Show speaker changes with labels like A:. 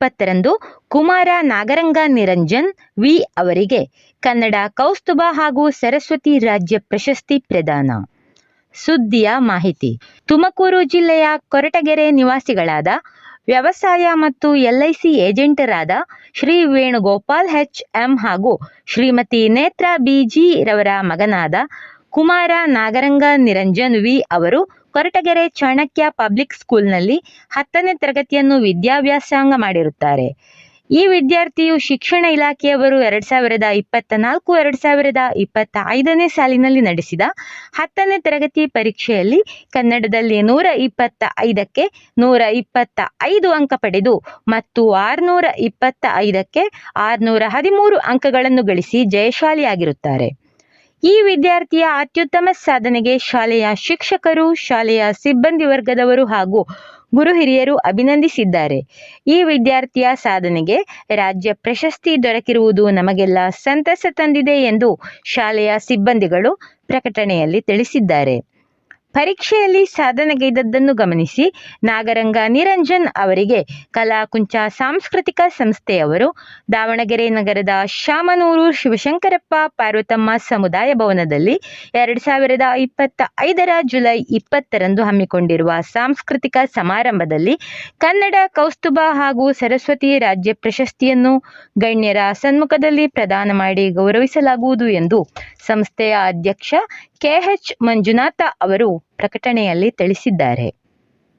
A: 20ರಂದು Kumara ನಾಗರಂಗ Niranjan V ಅವರಿಗೆ ಕನ್ನಡ ಕೌಸ್ತುಭ ಹಾಗೂ ಸರಸ್ವತಿ ರಾಜ್ಯ ಪ್ರಶಸ್ತಿ ಪ್ರದಾನ. ಸುದ್ದಿಯ ಮಾಹಿತಿ. ತುಮಕೂರು ಜಿಲ್ಲೆಯ ಕೊರಟಗೆರೆ ನಿವಾಸಿಗಳಾದ ವ್ಯವಸಾಯ ಮತ್ತು ಎಲ್ಐಸಿ ಏಜೆಂಟರಾದ ಶ್ರೀ ವೇಣುಗೋಪಾಲ್ ಎಂ ಹಾಗೂ ಶ್ರೀಮತಿ ನೇತ್ರಾ ಬಿಜಿ ರವರ ಮಗನಾದ ಕುಮಾರ ನಾಗರಂಗ ನಿರಂಜನ್ ವಿ ಅವರು ಕೊರಟಗೆರೆ ಚಾಣಕ್ಯ ಪಬ್ಲಿಕ್ ಸ್ಕೂಲ್ನಲ್ಲಿ 10ನೇ ತರಗತಿಯನ್ನು ವಿದ್ಯಾಭ್ಯಾಸ ಮಾಡಿರುತ್ತಾರೆ. ಈ ವಿದ್ಯಾರ್ಥಿಯು ಶಿಕ್ಷಣ ಇಲಾಖೆಯವರು 2024-2025ನೇ ಸಾಲಿನಲ್ಲಿ ನಡೆಸಿದ 10ನೇ ತರಗತಿ ಪರೀಕ್ಷೆಯಲ್ಲಿ ಕನ್ನಡದಲ್ಲಿ 125ಕ್ಕೆ 125 ಅಂಕ ಪಡೆದು ಮತ್ತು 625ಕ್ಕೆ 613 ಅಂಕಗಳನ್ನು ಗಳಿಸಿ ಜಯಶಾಲಿಯಾಗಿರುತ್ತಾರೆ. ಈ ವಿದ್ಯಾರ್ಥಿಯ ಅತ್ಯುತ್ತಮ ಸಾಧನೆಗೆ ಶಾಲೆಯ ಶಿಕ್ಷಕರು, ಶಾಲೆಯ ಸಿಬ್ಬಂದಿ ವರ್ಗದವರು ಹಾಗೂ ಗುರು ಹಿರಿಯರು ಅಭಿನಂದಿಸಿದ್ದಾರೆ. ಈ ವಿದ್ಯಾರ್ಥಿಯ ಸಾಧನೆಗೆ ರಾಜ್ಯ ಪ್ರಶಸ್ತಿ ದೊರಕಿರುವುದು ನಮಗೆಲ್ಲ ಸಂತಸ ತಂದಿದೆ ಎಂದು ಶಾಲೆಯ ಸಿಬ್ಬಂದಿಗಳು ಪ್ರಕಟಣೆಯಲ್ಲಿ ತಿಳಿಸಿದ್ದಾರೆ. ಪರೀಕ್ಷೆಯಲ್ಲಿ ಸಾಧನೆಗೈದದ್ದನ್ನು ಗಮನಿಸಿ ನಾಗರಂಗ ನಿರಂಜನ್ ಅವರಿಗೆ ಕಲಾಕುಂಚ ಸಾಂಸ್ಕೃತಿಕ ಸಂಸ್ಥೆಯವರು ದಾವಣಗೆರೆ ನಗರದ ಶಾಮನೂರು ಶಿವಶಂಕರಪ್ಪ ಪಾರ್ವತಮ್ಮ ಸಮುದಾಯ ಭವನದಲ್ಲಿ 2025ರ ಜುಲೈ 20ರಂದು ಹಮ್ಮಿಕೊಂಡಿರುವ ಸಾಂಸ್ಕೃತಿಕ ಸಮಾರಂಭದಲ್ಲಿ ಕನ್ನಡ ಕೌಸ್ತುಭ ಹಾಗೂ ಸರಸ್ವತಿ ರಾಜ್ಯ ಪ್ರಶಸ್ತಿಯನ್ನು ಗಣ್ಯರ ಸಮ್ಮುಖದಲ್ಲಿ ಪ್ರದಾನ ಮಾಡಿ ಗೌರವಿಸಲಾಗುವುದು ಎಂದು ಸಂಸ್ಥೆಯ ಅಧ್ಯಕ್ಷ KH ಮಂಜುನಾಥ ಅವರು ಪ್ರಕಟಣೆಯಲ್ಲಿ ತಿಳಿಸಿದ್ದಾರೆ.